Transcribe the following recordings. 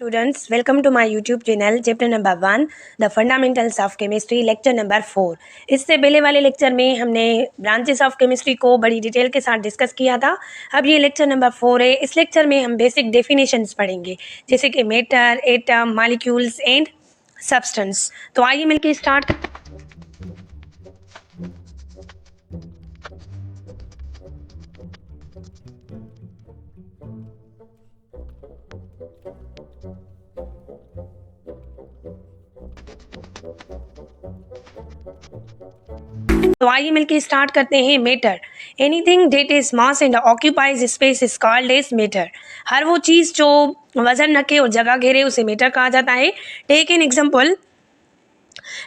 Students, welcome to my YouTube channel. Chapter number 1, The Fundamentals of Chemistry, lecture number 4. इससे पहले वाले lecture में हमने ब्रांचेस ऑफ केमिस्ट्री को बड़ी डिटेल के साथ डिस्कस किया था. अब ये लेक्चर नंबर 4 है. इस लेक्चर में हम बेसिक डेफिनेशंस पढ़ेंगे, जैसे कि matter, atom, molecules and substance. तो आइए मिलकर स्टार्ट. तो आइए मिलकर स्टार्ट करते हैं. Matter, anything that is mass and occupies space is called as matter. हर वो चीज़ जो वजन रखे और जगह घेरे उसे मैटर कहा जाता है. Take an example.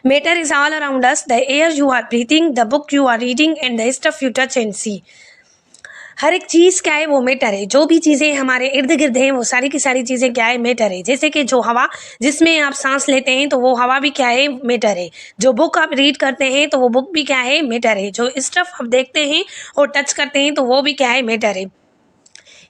Matter is all around us, the air you are breathing, the book you are reading and the stuff you touch and see. हर एक चीज़ क्या है, वो मैटर है. जो भी चीज़ें हमारे इर्द गिर्द हैं वो सारी की सारी चीज़ें क्या है, मैटर है. जैसे कि जो हवा जिसमें आप सांस लेते हैं तो वो हवा भी क्या है, मैटर है. जो बुक आप रीड करते हैं तो वो बुक भी क्या है, मैटर है. जो स्टफ आप देखते हैं और टच करते हैं तो वो भी क्या है, मैटर है.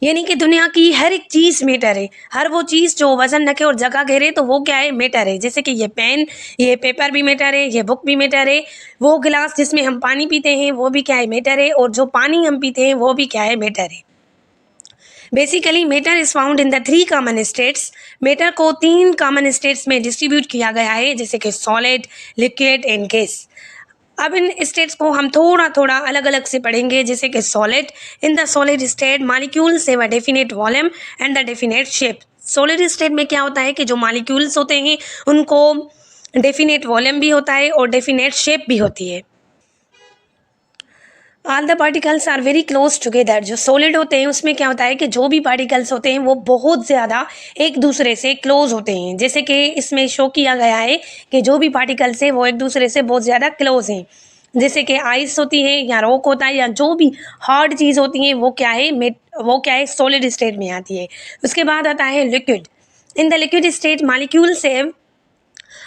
यानी कि दुनिया की हर एक चीज़ मैटर है. हर वो चीज़ जो वजन रखे और जगह घेरे तो वो क्या है, मैटर है. जैसे कि ये पेन, ये पेपर भी मैटर है, ये बुक भी मैटर है. वो गिलास जिसमें हम पानी पीते हैं वो भी क्या है, मैटर है. और जो पानी हम पीते हैं वो भी क्या है, मैटर है. Basically matter is found in the 3 common states. Matter को 3 कॉमन स्टेट्स में डिस्ट्रीब्यूट किया गया है, जैसे कि सॉलिड, लिक्विड एंड गैस. अब इन स्टेट्स को हम थोड़ा थोड़ा अलग अलग से पढ़ेंगे. जैसे कि solid, in the solid state molecules have a definite volume and the definite shape. Solid state में क्या होता है कि जो मॉलिक्यूल्स होते हैं उनको डेफिनेट वॉल्यूम भी होता है और डेफिनेट शेप भी होती है. All the particles are very close together. जो सॉलिड होते हैं उसमें क्या होता है कि जो भी पार्टिकल्स होते हैं वो बहुत ज़्यादा एक दूसरे से क्लोज होते हैं. जैसे कि इसमें शो किया गया है कि जो भी पार्टिकल्स हैं वो एक दूसरे से बहुत ज़्यादा क्लोज हैं. जैसे कि आइस होती है या रॉक होता है या जो भी हार्ड चीज़ होती है वो क्या है, सॉलिड स्टेट में आती है. उसके बाद आता है liquid. In the liquid state molecules have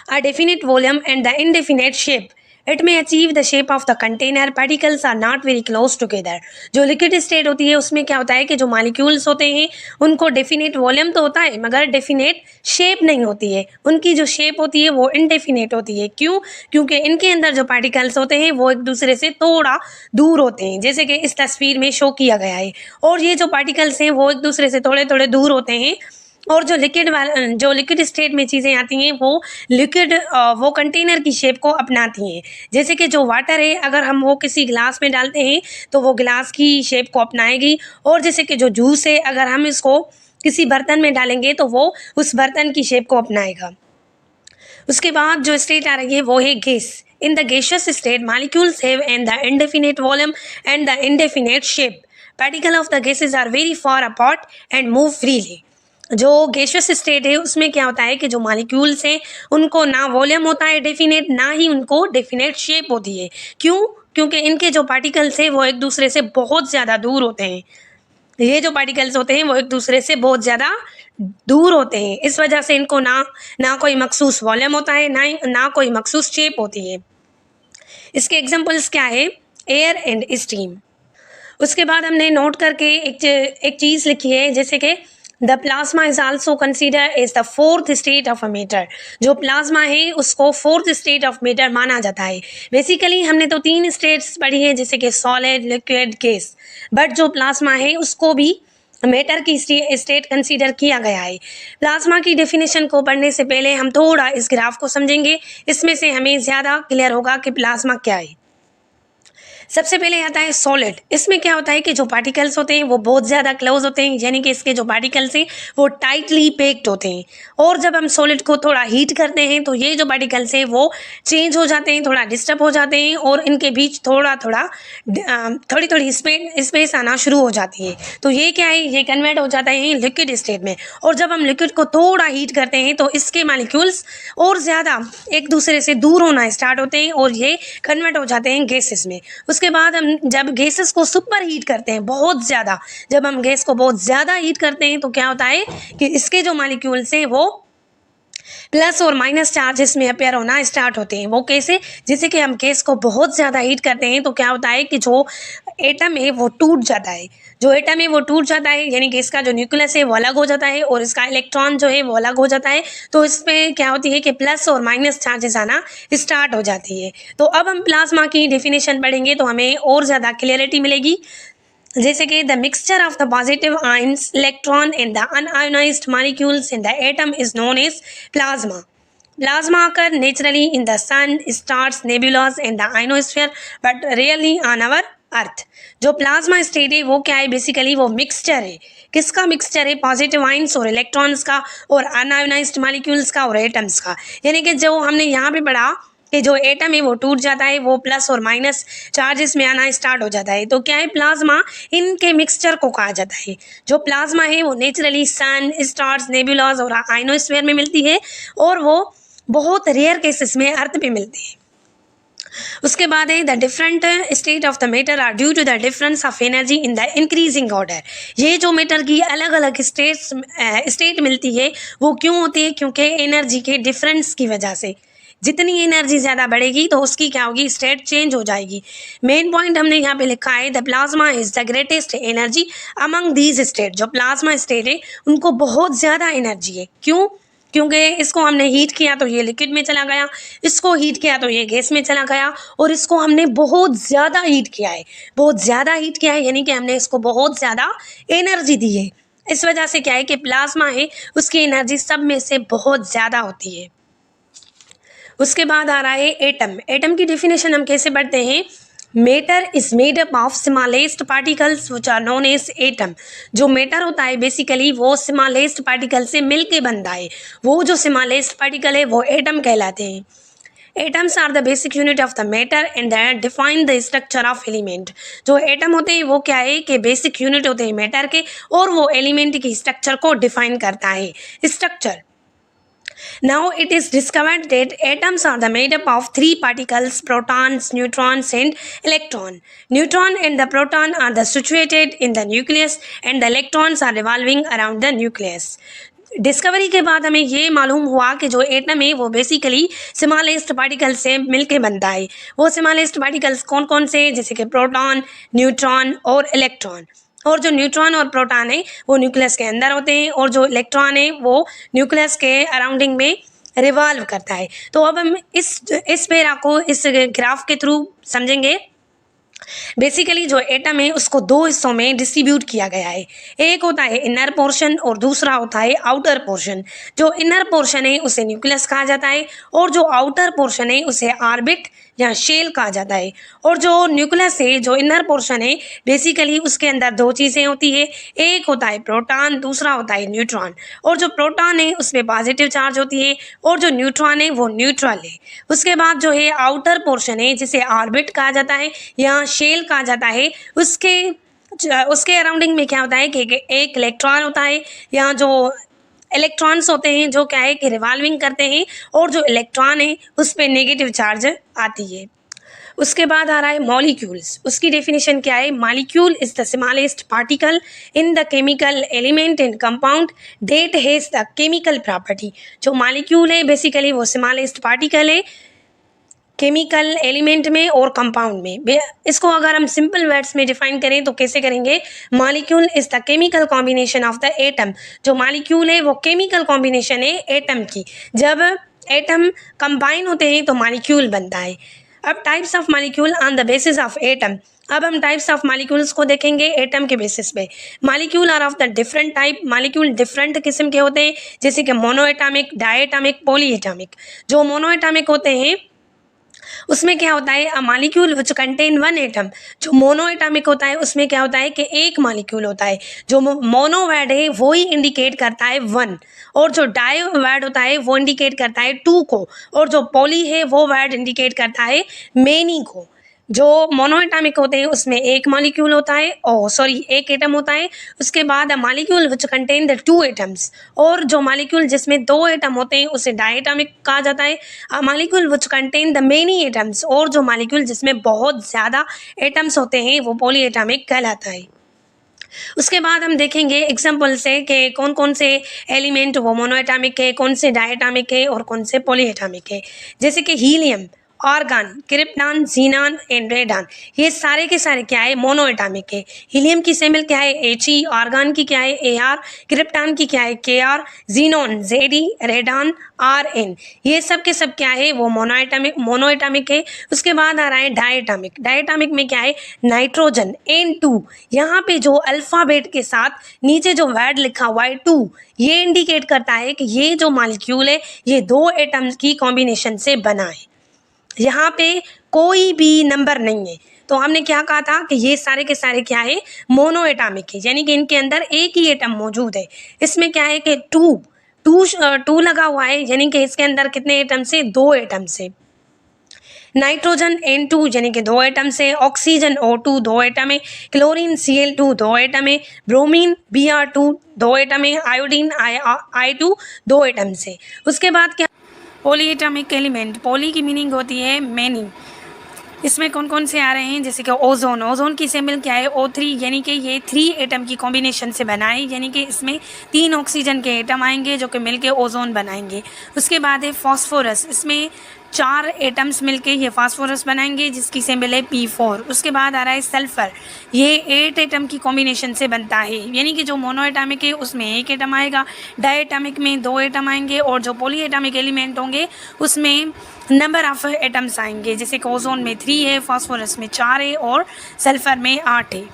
a definite volume and the indefinite shape. It may achieve the shape of the container. Particles are not very close together. जो लिक्विड स्टेट होती है उसमें क्या होता है कि जो मॉलिक्यूल्स होते हैं उनको डेफिनेट वॉल्यूम तो होता है मगर डेफिनेट शेप नहीं होती है. उनकी जो शेप होती है वो इनडेफिनेट होती है. क्यों? क्योंकि इनके अंदर जो पार्टिकल्स होते हैं वो एक दूसरे से थोड़ा दूर होते हैं, जैसे कि इस तस्वीर में शो किया गया है. और ये जो पार्टिकल्स हैं वो एक दूसरे से थोड़े थोड़े दूर होते हैं. और जो लिक्विड स्टेट में चीज़ें आती हैं वो लिक्विड वो कंटेनर की शेप को अपनाती हैं. जैसे कि जो वाटर है अगर हम वो किसी गिलास में डालते हैं तो वो गिलास की शेप को अपनाएगी. और जैसे कि जो जूस है अगर हम इसको किसी बर्तन में डालेंगे तो वो उस बर्तन की शेप को अपनाएगा. उसके बाद जो स्टेट आ रही है वो है gas. In the gaseous state molecules have and the indefinite volume and the indefinite shape. Particle of the gases are very far apart and move freely. जो गैसियस स्टेट है उसमें क्या होता है कि जो मॉलिक्यूल्स हैं उनको ना वॉल्यूम होता है डेफिनेट, ना ही उनको डेफिनेट शेप होती है. क्यों? क्योंकि इनके जो पार्टिकल्स हैं वो एक दूसरे से बहुत ज़्यादा दूर होते हैं. ये जो पार्टिकल्स होते हैं वो एक दूसरे से बहुत ज़्यादा दूर होते हैं. इस वजह से इनको ना कोई मखसूस वॉल्यूम होता है, ना कोई मखसूस शेप होती है. इसके एग्जाम्पल्स क्या है? Air and steam. उसके बाद हमने नोट करके एक चीज़ लिखी है, जैसे कि the plasma is also consider as the 4th state of a matter. जो प्लाज्मा है उसको 4th स्टेट ऑफ मैटर माना जाता है. बेसिकली हमने तो 3 स्टेट्स पढ़ी है, जैसे कि सॉलिड, लिक्विड, गैस. बट जो प्लाज्मा है उसको भी मैटर की स्टेट कंसीडर किया गया है. प्लाज्मा की डेफिनेशन को पढ़ने से पहले हम थोड़ा इस ग्राफ को समझेंगे. इसमें से हमें ज़्यादा क्लियर होगा कि प्लाज्मा क्या है. सबसे पहले आता है सॉलिड. इसमें क्या होता है कि जो पार्टिकल्स होते हैं वो बहुत ज़्यादा क्लोज होते हैं, यानी कि इसके जो पार्टिकल्स हैं वो टाइटली पैक्ड होते हैं. और जब हम सॉलिड को थोड़ा हीट करते हैं तो ये जो पार्टिकल्स हैं वो चेंज हो जाते हैं, थोड़ा डिस्टर्ब हो जाते हैं और इनके बीच थोड़ी थोड़ी स्पेस आना शुरू हो जाती है. तो ये क्या है, ये कन्वर्ट हो जाता है लिक्विड स्टेट में. और जब हम लिक्विड को थोड़ा हीट करते हैं तो इसके मॉलिक्यूल्स और ज़्यादा एक दूसरे से दूर होना स्टार्ट होते हैं और ये कन्वर्ट हो जाते हैं गैसेस में. उसके बाद हम जब गैसेस को सुपर हीट करते हैं बहुत ज़्यादा, जब हम गैस को बहुत ज़्यादा हीट करते हैं तो क्या होता है कि इसके जो मॉलिक्यूल्स हैं वो प्लस और माइनस चार्जेस में अपेयर होना स्टार्ट होते हैं. वो कैसे? जैसे कि हम गैस को बहुत ज़्यादा हीट करते हैं तो क्या होता है कि जो एटम है वो टूट जाता है. जो एटम है वो टूट जाता है, यानी कि इसका जो न्यूक्लियस है वो अलग हो जाता है और इसका इलेक्ट्रॉन जो है वो अलग हो जाता है। तो इसमें क्या होती है कि प्लस और माइनस चार्जेस आना स्टार्ट हो जाती है। तो अब हम प्लाज्मा की डेफिनेशन पढ़ेंगे तो हमें और ज़्यादा क्लियरिटी मिलेगी। जैसे कि the mixture of the positive ions electron and the unionized molecules in the atom is known as plasma. Plasma occur naturally in the sun, stars, nebulas and the ionosphere, but rarely on our अर्थ। जो plasma state है वो क्या है, basically वो mixture है। किसका mixture है? Positive ions और इलेक्ट्रॉन्स का और अनआयोनाइज्ड मॉलिक्यूल्स का और एटम्स का। यानी कि जो हमने यहाँ पे पढ़ा कि जो एटम है वो टूट जाता है, वो प्लस और माइनस चार्जेस में आना स्टार्ट हो जाता है। तो क्या है, प्लाज्मा इनके मिक्सचर को कहा जाता है। जो प्लाज्मा है वो नेचुरली सन, स्टार्स, नेबुलास और आयनोस्फीयर में मिलती है और वो बहुत रेयर केसेस में अर्थ पे मिलती है। उसके बाद है the different state of the matter are due to the difference of energy in the increasing order. ये जो मैटर की अलग अलग स्टेट मिलती है वो क्यों होती है? क्योंकि एनर्जी के डिफरेंस की वजह से। जितनी एनर्जी ज़्यादा बढ़ेगी तो उसकी क्या होगी, स्टेट चेंज हो जाएगी। मेन पॉइंट हमने यहाँ पे लिखा है the plasma is the greatest energy among these state. जो प्लाज्मा स्टेट है उनको बहुत ज़्यादा एनर्जी है। क्यों? क्योंकि इसको हमने हीट किया तो ये लिक्विड में चला गया, इसको हीट किया तो ये गैस में चला गया और इसको हमने बहुत ज़्यादा हीट किया है। बहुत ज़्यादा हीट किया है यानी कि हमने इसको बहुत ज़्यादा एनर्जी दी है। इस वजह से क्या है कि प्लाज्मा है उसकी एनर्जी सब में से बहुत ज़्यादा होती है। उसके बाद आ रहा है एटम। एटम की डेफिनेशन हम कैसे पढ़ते हैं? Matter is made up of smallest particles which are known as atom. जो मैटर होता है बेसिकली वो स्मॉलेस्ट पार्टिकल से मिलके बनता है। वो जो स्मॉलेस्ट पार्टिकल है वो एटम कहलाते हैं। Atoms are the basic unit of the matter and that define the structure of element. जो एटम होते हैं वो क्या है कि बेसिक यूनिट होते हैं मैटर के और वो एलिमेंट की स्ट्रक्चर को डिफाइन करता है। Structure. Now it is discovered that atoms are the made up of three particles: protons, neutrons and electron. Neutron and the proton are the situated in the nucleus and the electrons are revolving around the nucleus. Discovery के बाद हमें ये मालूम हुआ कि जो atom है वो बेसिकली स्मॉलेस्ट पार्टिकल से मिलके बनता है। वो स्मॉलेस्ट पार्टिकल्स कौन कौन से? जैसे कि प्रोटॉन, न्यूट्रॉन और इलेक्ट्रॉन। और जो न्यूट्रॉन और प्रोटॉन है वो न्यूक्लियस के अंदर होते हैं और जो इलेक्ट्रॉन है वो न्यूक्लियस के अराउंडिंग में रिवॉल्व करता है। तो अब हम इस पैरा को इस ग्राफ के थ्रू समझेंगे। बेसिकली जो एटम है उसको दो हिस्सों में डिस्ट्रीब्यूट किया गया है। एक होता है इनर पोर्शन और दूसरा होता है आउटर पोर्शन। जो इनर पोर्शन है उसे न्यूक्लियस कहा जाता है और जो आउटर पोर्शन है उसे ऑर्बिट या शेल कहा जाता है। और जो न्यूक्लियस है, जो इनर पोर्शन है, बेसिकली उसके अंदर दो चीज़ें होती है। एक होता है प्रोटॉन, दूसरा होता है न्यूट्रॉन। और जो प्रोटॉन है उसमें पॉजिटिव चार्ज होती है और जो न्यूट्रॉन है वो न्यूट्रल है। उसके बाद जो है आउटर पोर्शन है जिसे ऑर्बिट कहा जाता है या शेल कहा जाता है, उसके अराउंडिंग में क्या होता है कि एक इलेक्ट्रॉन होता है या जो इलेक्ट्रॉन्स होते हैं जो क्या है कि रिवॉल्विंग करते हैं और जो इलेक्ट्रॉन है उस पर नेगेटिव चार्ज आती है। उसके बाद आ रहा है मॉलिक्यूल्स। उसकी डेफिनेशन क्या है? Molecule is the smallest particle in the chemical element and compound that has the chemical property. जो मॉलिक्यूल है बेसिकली वो स्मॉलेस्ट पार्टिकल है केमिकल एलिमेंट में और कंपाउंड में। इसको अगर हम सिंपल वर्ड्स में डिफाइन करें तो कैसे करेंगे? Molecule is the chemical combination of the atom. जो मॉलिक्यूल है वो केमिकल कॉम्बिनेशन है एटम की। जब एटम कंबाइन होते हैं तो मॉलिक्यूल बनता है। अब types of molecule on the basis of atom. अब हम टाइप्स ऑफ मॉलिक्यूल्स को देखेंगे एटम के बेसिस पे। Molecule are of the different type. Molecule different किस्म के होते हैं जैसे कि मोनोएटॉमिक, डायएटॉमिक, पॉलीएटॉमिक। जो मोनोएटॉमिक होते हैं उसमें क्या होता है? A molecule which contain one atom. जो मोनोएटॉमिक होता है उसमें क्या होता है कि एक मॉलिक्यूल होता है। जो मोनो वर्ड है वो ही इंडिकेट करता है वन और जो डाई वर्ड होता है वो इंडिकेट करता है टू को और जो पॉली है वो वर्ड इंडिकेट करता है मेनी को। जो मोनोएटॉमिक होते हैं उसमें एक मॉलिक्यूल होता है एक एटम होता है। उसके बाद अ molecule which contain the two atoms. और जो मॉलिक्यूल जिसमें दो एटम होते हैं उसे डायएटॉमिक कहा जाता है। A molecule which contain the many atoms. और जो मॉलिक्यूल जिसमें बहुत ज़्यादा एटम्स होते हैं वो पॉलीएटॉमिक कहलाता है। उसके बाद हम देखेंगे एग्जाम्पल से कि कौन कौन से एलिमेंट वो मोनोएटॉमिक है, कौन से डायएटॉमिक है और कौन से पॉलीएटॉमिक है। जैसे कि helium, argon, krypton, xenon and radon, ये सारे के सारे क्या है, मोनो एटॉमिक है। हीलियम की सिंबल क्या है, He, आर्गन की क्या है, Ar, क्रिप्टॉन की क्या है, Kr, xenon Zd, radon Rn, ये सब के सब क्या है, वो मोनो एटॉमिक है। उसके बाद आ रहा है डायटॉमिक। डायटॉमिक में क्या है, नाइट्रोजन N2, यहाँ पे जो अल्फाबेट के साथ नीचे जो वर्ड लिखा हुआ है 2, ये इंडिकेट करता है कि ये जो मॉलिक्यूल है ये 2 एटम्स की कॉम्बिनेशन से बना है, यहाँ पे कोई भी नंबर नहीं है। तो हमने क्या कहा था कि ये सारे के सारे क्या है, मोनो एटॉमिक है, यानी कि इनके अंदर एक ही एटम मौजूद है। इसमें क्या है कि टू लगा हुआ है, यानी कि इसके अंदर कितने एटम से, 2 एटम से। नाइट्रोजन N2 यानी कि 2 एटम से, ऑक्सीजन O2 2 एटम है, क्लोरीन Cl2 2 एटम है, ब्रोमीन Br2 2 एटम है, आयोडीन I2 2 एटम से। उसके बाद क्या, पॉलीएटॉमिक एलिमेंट, पॉली की मीनिंग होती है मैनी। इसमें कौन कौन से आ रहे हैं, जैसे कि ओजोन, ओजोन की सिंबल क्या है, O3, यानी कि ये 3 एटम की कॉम्बिनेशन से बना है, यानी कि इसमें 3 ऑक्सीजन के एटम आएंगे जो कि मिलके ओजोन बनाएंगे। उसके बाद है फॉस्फोरस, इसमें 4 एटम्स मिलके ये फास्फोरस बनाएंगे जिसकी सिंबल है P4। उसके बाद आ रहा है सल्फर, ये 8 एटम की कॉम्बिनेशन से बनता है, यानी कि जो मोनो एटॉमिक है उसमें 1 एटम आएगा, डायटॉमिक में 2 एटम आएंगे, और जो पॉलीएटॉमिक एलिमेंट होंगे उसमें नंबर ऑफ एटम्स आएंगे, जैसे कि ओजोन में 3 है, फास्फोरस में 4 है और सल्फर में 8 है।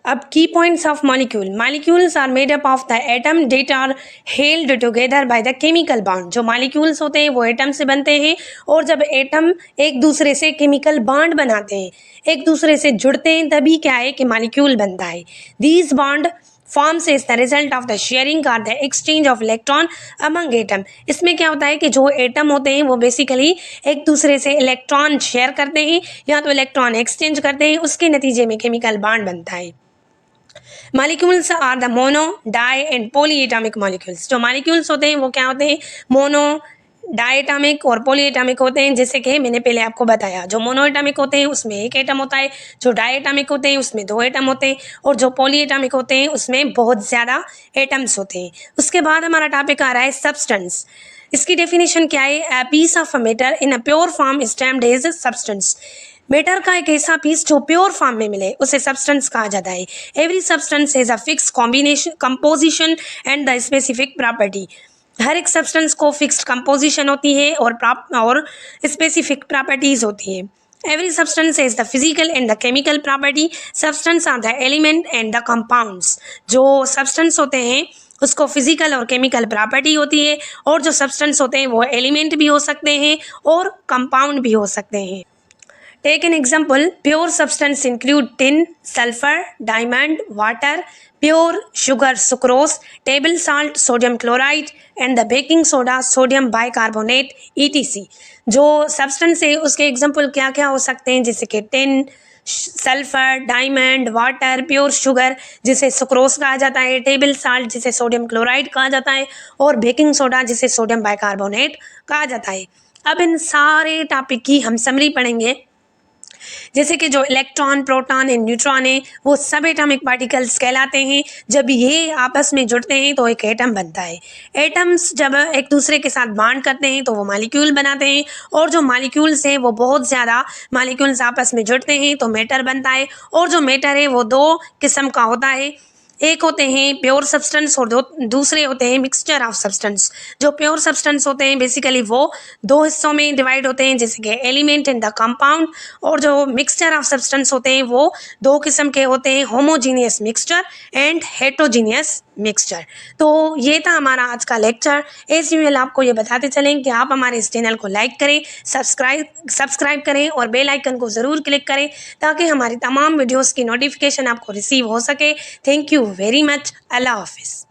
अब key points of molecule, molecules are made up of the atom that are held together by the chemical bond. जो मॉलिक्यूल्स होते हैं वो एटम से बनते हैं, और जब एटम एक दूसरे से केमिकल बॉन्ड बनाते हैं, एक दूसरे से जुड़ते हैं, तभी क्या है कि मॉलिक्यूल बनता है। These bond forms is the result of the sharing or the exchange of electron among atom। इसमें क्या होता है कि जो एटम होते हैं वो बेसिकली एक दूसरे से इलेक्ट्रॉन शेयर करते हैं या तो इलेक्ट्रॉन एक्सचेंज करते हैं, उसके नतीजे में केमिकल बॉन्ड बनता है। Molecules are the mono, di and polyatomic molecules. जो मॉलिक्यूल्स होते हैं वो क्या होते हैं, मोनो, डायटॉमिक और पॉलीएटॉमिक होते हैं, जैसे कि मैंने पहले आपको बताया। जो मोनोएटॉमिक होते हैं उसमें 1 एटम होता है, जो डायटॉमिक होते हैं उसमें 2 एटम होते हैं, और जो पॉलीएटॉमिक होते हैं उसमें बहुत ज़्यादा एटम्स होते हैं। उसके बाद हमारा टॉपिक आ रहा है सब्सटेंस। इसकी डेफिनेशन क्या है, a piece of matter in a pure form is termed as substance. Matter का एक ऐसा पीस जो प्योर फॉर्म में मिले उसे सब्सटेंस कहा जाता है। Every substance has a fix combination, composition and the specific property. हर एक सब्सटेंस को फिक्स्ड कंपोजिशन होती है और स्पेसिफिक प्रॉपर्टीज होती है। Every substance has the physical and the chemical property. Substance are the element and the compounds. जो substance होते हैं उसको फिजिकल और केमिकल प्रॉपर्टी होती है, और जो सब्सटेंस होते हैं वो एलिमेंट भी हो सकते हैं और कंपाउंड भी हो सकते हैं। Take an example, pure substance include tin, sulfur, diamond, water, pure sugar, sucrose, table salt, sodium chloride, and the baking soda, sodium bicarbonate, etc. जो substance है उसके example क्या क्या हो सकते हैं, जैसे कि tin, sulphur, diamond, water, pure sugar जिसे सुक्रोज कहा जाता है, टेबल साल्ट जिसे सोडियम क्लोराइड कहा जाता है, और बेकिंग सोडा जिसे सोडियम बाइकार्बोनेट कहा जाता है। अब इन सारे टॉपिक की हम समरी पढ़ेंगे, जैसे कि जो इलेक्ट्रॉन, प्रोटॉन एंड न्यूट्रॉन है वो सब एटॉमिक पार्टिकल्स कहलाते हैं। जब ये आपस में जुड़ते हैं तो एक एटम बनता है। एटम्स जब एक दूसरे के साथ बॉन्ड करते हैं तो वो मॉलिक्यूल बनाते हैं, और जो मॉलिक्यूल्स हैं वो बहुत ज़्यादा मॉलिक्यूल्स आपस में जुड़ते हैं तो मैटर बनता है। और जो मैटर है वो 2 किस्म का होता है, एक होते हैं प्योर सब्सटेंस और दूसरे होते हैं मिक्सचर ऑफ सब्सटेंस। जो प्योर सब्सटेंस होते हैं बेसिकली वो 2 हिस्सों में डिवाइड होते हैं, जैसे कि एलिमेंट एंड द कंपाउंड, और जो मिक्सचर ऑफ सब्सटेंस होते हैं वो 2 किस्म के होते हैं, homogeneous mixture and heterogeneous mixture. तो ये था हमारा आज का लेक्चर। एज यूजुअल आपको ये बताते चलें कि आप हमारे इस चैनल को लाइक करें, सब्सक्राइब करें और बेल आइकन को ज़रूर क्लिक करें ताकि हमारी तमाम वीडियोस की नोटिफिकेशन आपको रिसीव हो सके। Thank you very much. अल्लाह हाफिज़।